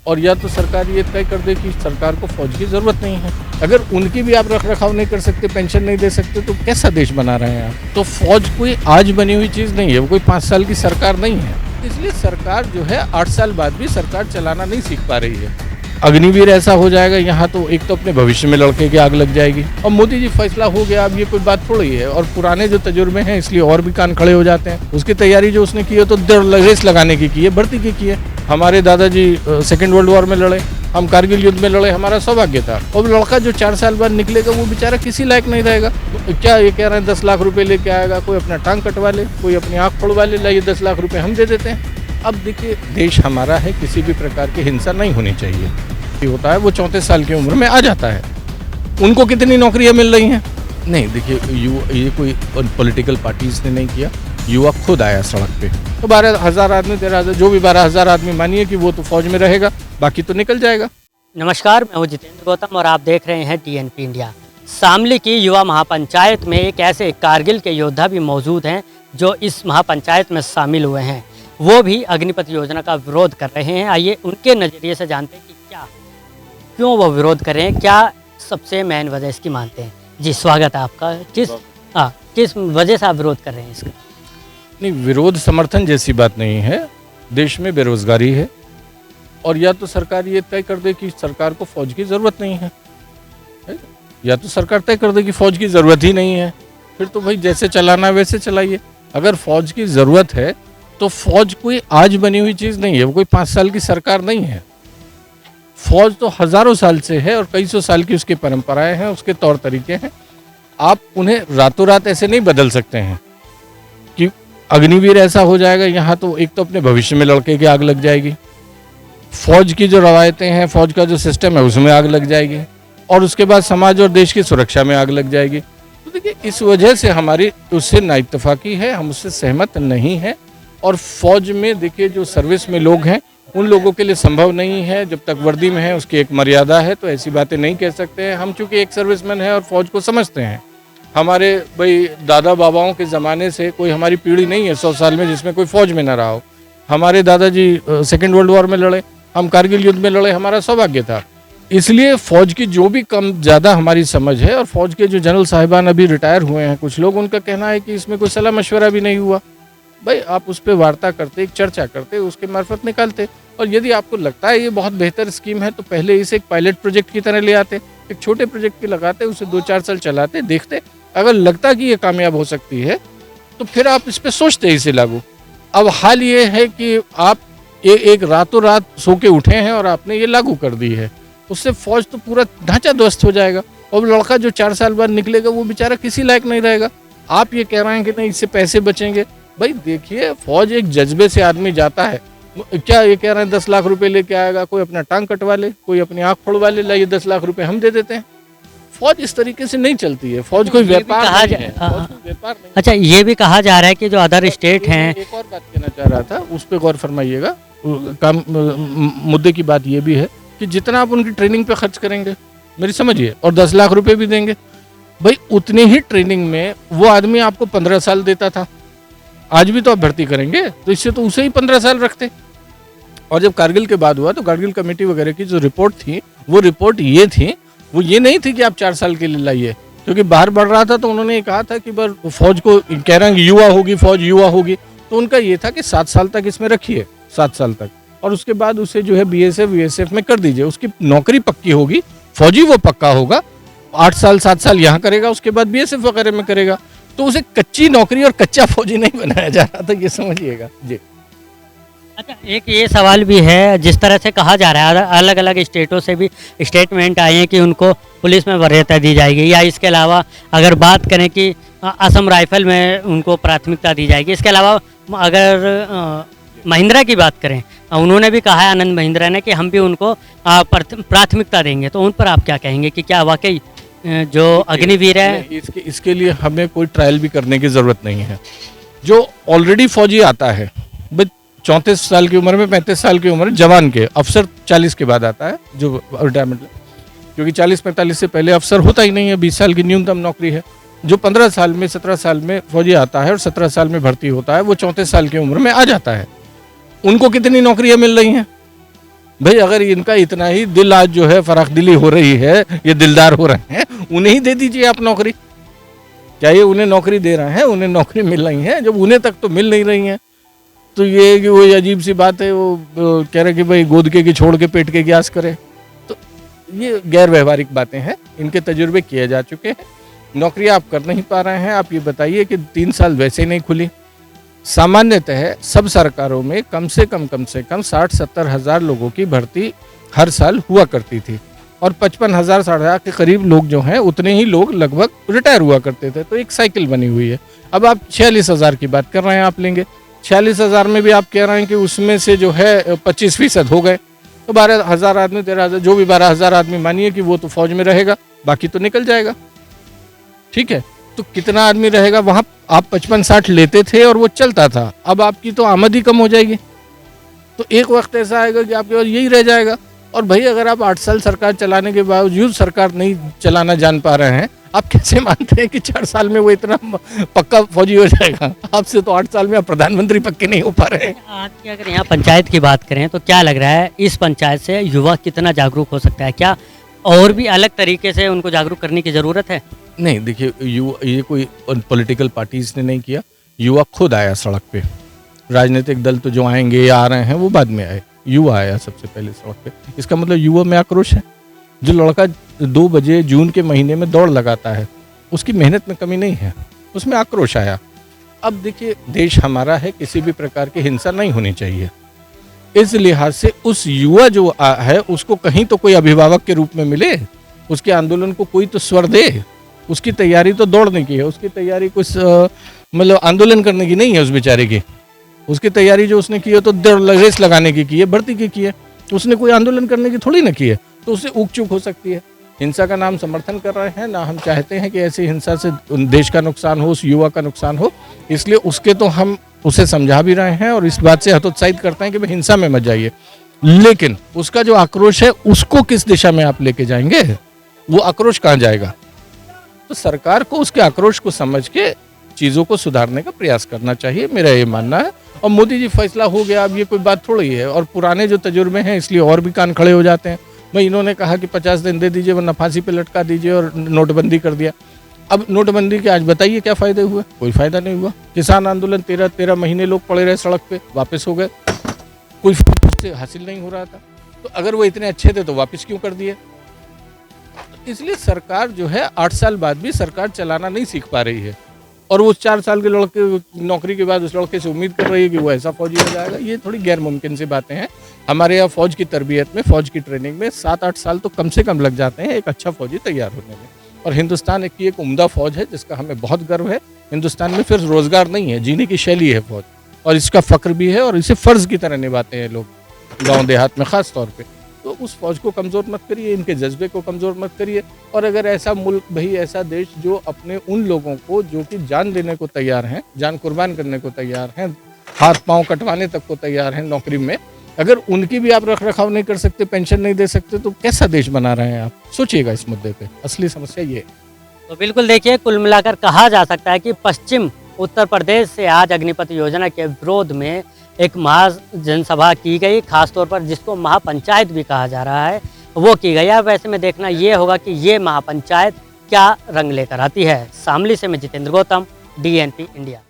और या तो सरकार ये तय कर दे कि सरकार को फौज की ज़रूरत नहीं है। अगर उनकी भी आप रख रखाव नहीं कर सकते, पेंशन नहीं दे सकते, तो कैसा देश बना रहे हैं आप? तो फौज कोई आज बनी हुई चीज़ नहीं है, वो कोई 5 साल की सरकार नहीं है। इसलिए सरकार जो है 8 साल बाद भी सरकार चलाना नहीं सीख पा रही है। अग्निवीर ऐसा हो जाएगा यहाँ, तो एक तो अपने भविष्य में लड़के की आग लग जाएगी। और मोदी जी फैसला हो गया, अब ये कोई बात थोड़ी है। और पुराने जो तजुर्बे हैं इसलिए और भी कान खड़े हो जाते हैं। उसकी तैयारी जो उसने की है तो रेस लगाने की है, भर्ती की है। हमारे दादाजी सेकेंड वर्ल्ड वॉर में लड़े, हम कारगिल युद्ध में लड़े, हमारा सौभाग्य था। और लड़का जो 4 साल बाद निकलेगा वो बेचारा किसी लायक नहीं रहेगा। तो क्या ये कह रहे हैं 10 लाख रुपए लेके आएगा, कोई अपना टांग कटवा ले, कोई अपनी आँख फोड़वा ले, लाइए 10 लाख रुपए हम दे देते हैं। अब देखिए, देश हमारा है, किसी भी प्रकार की हिंसा नहीं होनी चाहिए। होता है वो 34 साल की उम्र में आ जाता है। उनको कितनी नौकरियां मिल रही हैं? नहीं, देखिए, ये कोई पॉलिटिकल पार्टीज ने नहीं किया, युवा खुद आया सड़क पे। तो 12,000 आदमी, 13,000, जो भी 12,000 आदमी मानिए कि वो तो फौज में रहेगा, बाकी तो निकल जाएगा। नमस्कार, मैं हूं जितेंद्र गौतम और आप देख रहे हैं TNP इंडिया। शामली की युवा महापंचायत में एक ऐसे कारगिल के योद्धा भी मौजूद हैं जो इस महापंचायत में शामिल हुए हैं। वो भी अग्निपथ योजना का विरोध कर रहे हैं। आइए उनके नज़रिए से जानते हैं कि क्यों वो विरोध कर रहे हैं, क्या सबसे मेन वजह इसकी मानते हैं। जी, स्वागत है आपका। किस वजह से आप विरोध कर रहे हैं इसका? नहीं, विरोध समर्थन जैसी बात नहीं है। देश में बेरोजगारी है, और या तो सरकार ये तय कर दे कि सरकार को फौज की ज़रूरत नहीं है, या तो सरकार तय कर दे कि फौज की ज़रूरत ही नहीं है। फिर तो भाई जैसे चलाना है वैसे चलाइए। अगर फौज की ज़रूरत है तो फौज कोई आज बनी हुई चीज़ नहीं है, वो कोई 5 साल की सरकार नहीं है। फौज तो हज़ारों साल से है और कई सौ साल की उसकी परंपराएं हैं, उसके तौर तरीके हैं। आप उन्हें रातों रात ऐसे नहीं बदल सकते हैं कि अग्निवीर ऐसा हो जाएगा यहाँ, तो एक तो अपने भविष्य में लड़के की आग लग जाएगी, फौज की जो रवायतें हैं, फौज का जो सिस्टम है उसमें आग लग जाएगी, और उसके बाद समाज और देश की सुरक्षा में आग लग जाएगी। तो देखिए, इस वजह से हमारी उससे नाइत्तफाकी है, हम उससे सहमत नहीं हैं। और फौज में देखिए, जो सर्विस में लोग हैं उन लोगों के लिए संभव नहीं है। जब तक वर्दी में है उसकी एक मर्यादा है, तो ऐसी बातें नहीं कह सकते हैं हम। चूँकि एक सर्विसमैन है और फौज को समझते हैं। हमारे भाई दादा बाबाओं के ज़माने से कोई हमारी पीढ़ी नहीं है 100 साल में जिसमें कोई फौज में ना रहा हो। हमारे दादाजी सेकेंड वर्ल्ड वॉर में लड़े, हम कारगिल युद्ध में लड़े, हमारा सौभाग्य था। इसलिए फौज की जो भी कम ज़्यादा हमारी समझ है, और फौज के जो जनरल साहिबान अभी रिटायर हुए हैं कुछ लोग, उनका कहना है कि इसमें कोई सलाह मशवरा भी नहीं हुआ। भाई आप उस पर वार्ता करते, एक चर्चा करते, उसके मार्फत निकालते। और यदि आपको लगता है ये बहुत बेहतर स्कीम है तो पहले इसे एक पायलट प्रोजेक्ट की तरह ले आते, एक छोटे प्रोजेक्ट की लगाते, उसे 2-4 साल चलाते, देखते। अगर लगता कि ये कामयाब हो सकती है तो फिर आप इस पर सोचते इसे लागू। अब हाल ये है कि आप एक रातों रात सो के उठे हैं और आपने ये लागू कर दी है। उससे फौज तो पूरा ढांचा ध्वस्त हो जाएगा, और लड़का जो 4 साल बाद निकलेगा वो बेचारा किसी लायक नहीं रहेगा। आप ये कह रहे हैं कि नहीं, इससे पैसे बचेंगे। भाई देखिए, फौज एक जज्बे से आदमी जाता है। क्या ये कह रहे हैं 10 लाख रुपए लेके आएगा, कोई अपना टांग कटवा ले, कोई अपनी आँख फोड़वा ले, लाइए 10 लाख रुपए हम दे देते हैं। फौज इस तरीके से नहीं चलती है। फौज कोई व्यापार नहीं है, फौज कोई व्यापार नहीं। अच्छा, ये भी कहा जा रहा है कि जो अदर स्टेट हैं। एक और बात कहना चाह रहा था, उस पर गौर फरमाइएगा। मुद्दे की बात ये भी है कि जितना आप उनकी ट्रेनिंग पे खर्च करेंगे, मेरी समझिए, और 10 लाख रुपए भी देंगे, भाई उतनी ही ट्रेनिंग में वो आदमी आपको 15 साल देता था। आज भी तो आप भर्ती करेंगे, तो इससे तो उसे ही 15 साल रखते। और जब कारगिल के बाद हुआ तो कारगिल कमेटी वगैरह की जो रिपोर्ट थी, वो रिपोर्ट ये थी, वो ये नहीं थी कि आप 4 साल के लिए लाइए, क्योंकि बाहर बढ़ रहा था। तो उन्होंने ये कहा था कि फौज को कह रहे हैं युवा होगी, फौज युवा होगी, तो उनका ये था कि 7 साल तक इसमें रखिए, 7 साल तक, और उसके बाद उसे जो है BSF में कर दीजिए। उसकी नौकरी पक्की होगी, फौजी वो पक्का होगा, 8 साल 7 साल यहाँ करेगा, उसके बाद BSF वगैरह में करेगा। तो उसे कच्ची नौकरी और कच्चा फौजी नहीं बनाया जा रहा था, ये समझिएगा जी। अच्छा, एक ये सवाल भी है, जिस तरह से कहा जा रहा है, अलग अलग स्टेटों से भी स्टेटमेंट आए हैं कि उनको पुलिस में वरीयता दी जाएगी, या इसके अलावा अगर बात करें कि असम राइफल में उनको प्राथमिकता दी जाएगी। इसके अलावा अगर महिंद्रा की बात करें, उन्होंने भी कहा है, आनंद महिंद्रा ने, कि हम भी उनको प्राथमिकता देंगे। तो उन पर आप क्या कहेंगे कि क्या वाकई जो अग्निवीर है, इसके लिए हमें कोई ट्रायल भी करने की ज़रूरत नहीं है। जो ऑलरेडी फौजी आता है 34 साल की उम्र में, 35 साल की उम्र, जवान के अफसर 40 के बाद आता है जो रिटायरमेंट, क्योंकि 40-45 से पहले अफसर होता ही नहीं है, 20 साल की न्यूनतम नौकरी है। जो 15 साल में 17 साल में फौजी आता है और 17 साल में भर्ती होता है, वो 34 साल की उम्र में आ जाता है। उनको कितनी नौकरियां मिल रही हैं? भाई अगर इनका इतना ही दिल आज जो है फराख दिली हो रही है, ये दिलदार हो रहे हैं, उन्हें ही दे दीजिए आप नौकरी। क्या ये उन्हें नौकरी दे रहे हैं? उन्हें नौकरी मिल रही है, जब उन्हें तक तो मिल नहीं रही है तो ये कि वो अजीब सी बात है, वो कह रहे कि भाई गोद के की छोड़ के पेट के ग्यास करे, तो ये गैर व्यवहारिक बातें हैं। इनके तजुर्बे किए जा चुके हैं, नौकरी आप कर नहीं पा रहे हैं। आप ये बताइए कि 3 साल वैसे ही नहीं खुली। सामान्यतः सब सरकारों में कम से कम 60-70 हज़ार लोगों की भर्ती हर साल हुआ करती थी और 55,000 60,000 के करीब लोग जो हैं उतने ही लोग लगभग रिटायर हुआ करते थे, तो एक साइकिल बनी हुई है। अब आप 46,000 की बात कर रहे हैं, आप लेंगे 46,000 में भी आप कह रहे हैं कि उसमें से जो है 25% हो गए, तो 12,000 आदमी 13,000 जो भी 12,000 आदमी मानिए कि वो तो फौज में रहेगा, बाकी तो निकल जाएगा। ठीक है, तो कितना आदमी रहेगा वहाँ? आप 55-60 लेते थे और वो चलता था, अब आपकी तो आमद ही कम हो जाएगी। तो एक वक्त ऐसा आएगा कि आपके पास यही रह जाएगा। और भाई अगर आप 8 साल सरकार चलाने के बावजूद सरकार नहीं चलाना जान पा रहे हैं, आप कैसे मानते हैं कि 4 साल में वो इतना पक्का फौजी हो जाएगा? आपसे तो 8 साल में आप प्रधानमंत्री पक्के नहीं हो पा रहे हैं। आज की अगर यहाँ पंचायत की बात करें तो क्या लग रहा है इस पंचायत से युवा कितना जागरूक हो सकता है? क्या और भी अलग तरीके से उनको जागरूक करने की ज़रूरत है? नहीं, देखिए ये कोई पॉलिटिकल पार्टीज ने नहीं किया, युवा खुद आया सड़क पे। राजनीतिक दल तो जो आएंगे या आ रहे हैं वो बाद में आए, युवा आया सबसे पहले सड़क पे। इसका मतलब युवा में आक्रोश है। जो लड़का 2 बजे जून के महीने में दौड़ लगाता है, उसकी मेहनत में कमी नहीं है, उसमें आक्रोश आया। अब देखिए देश हमारा है, किसी भी प्रकार की हिंसा नहीं होनी चाहिए। इस लिहाज से उस युवा जो है उसको कहीं तो कोई अभिभावक के रूप में मिले, उसके आंदोलन को कोई तो स्वर दे। उसकी तैयारी तो दौड़ने की है, उसकी तैयारी कुछ मतलब आंदोलन करने की नहीं है उस बेचारे की। उसकी तैयारी जो उसने की है तो रेस लगाने की है, भर्ती की है, उसने कोई आंदोलन करने की थोड़ी ना की है, तो उससे ऊक चूक हो सकती है। हिंसा का नाम समर्थन कर रहे हैं ना, हम चाहते हैं कि ऐसी हिंसा से देश का नुकसान हो, उस युवा का नुकसान हो, इसलिए उसके तो हम उसे समझा भी रहे हैं और इस बात से हतोत्साहित करते हैं कि भाई हिंसा में मत जाइए। लेकिन उसका जो आक्रोश है उसको किस दिशा में आप लेके जाएंगे? वो आक्रोश कहाँ जाएगा? तो सरकार को उसके आक्रोश को समझ के चीज़ों को सुधारने का प्रयास करना चाहिए, मेरा ये मानना है। और मोदी जी फैसला हो गया, अब ये कोई बात थोड़ी है। और पुराने जो तजुर्बे हैं इसलिए और भी कान खड़े हो जाते हैं। भाई इन्होंने कहा कि 50 दिन दे दीजिए वरना फांसी पे लटका दीजिए और नोटबंदी कर दिया। अब नोटबंदी के आज बताइए क्या फ़ायदे हुए? कोई फ़ायदा नहीं हुआ। किसान आंदोलन 13 महीने लोग पड़े रहे सड़क पे, वापस हो गए, कोई उससे हासिल नहीं हो रहा था। तो अगर वो इतने अच्छे थे तो वापस क्यों कर दिए? इसलिए सरकार जो है 8 साल बाद भी सरकार चलाना नहीं सीख पा रही है और वो 4 साल के लड़के नौकरी के बाद उस लड़के से उम्मीद कर रही है कि वो ऐसा फौजी हो जाएगा। ये थोड़ी गैर मुमकिन सी बातें हैं। हमारे यहाँ फौज की तरबियत में, फौज की ट्रेनिंग में 7-8 साल तो कम से कम लग जाते हैं एक अच्छा फौजी तैयार होने में। और हिंदुस्तान एक उम्दा फौज है जिसका हमें बहुत गर्व है। हिंदुस्तान में फिर रोजगार नहीं है, जीने की शैली है फौज, और इसका फ़ख्र भी है और इसे फ़र्ज़ की तरह निभाते हैं लोग गाँव देहात में ख़ास तौर पर। तो उस फौज को कमज़ोर मत करिए, इनके जज्बे को कमज़ोर मत करिए। और अगर ऐसा मुल्क, भाई ऐसा देश जो अपने उन लोगों को जो कि जान देने को तैयार हैं, जान कुर्बान करने को तैयार हैं, हाथ पांव कटवाने तक को तैयार हैं नौकरी में, अगर उनकी भी आप रख रखाव नहीं कर सकते, पेंशन नहीं दे सकते, तो कैसा देश बना रहे हैं आप? सोचिएगा इस मुद्दे पे। असली समस्या ये है। तो बिल्कुल देखिए, कुल मिलाकर कहा जा सकता है कि पश्चिम उत्तर प्रदेश से आज अग्निपथ योजना के विरोध में एक महाजनसभा की गई, खासतौर पर जिसको महापंचायत भी कहा जा रहा है वो की गई। अब ऐसे में देखना ये होगा कि ये महापंचायत क्या रंग लेकर आती है। शामली से मैं जितेंद्र गौतम, DNP इंडिया।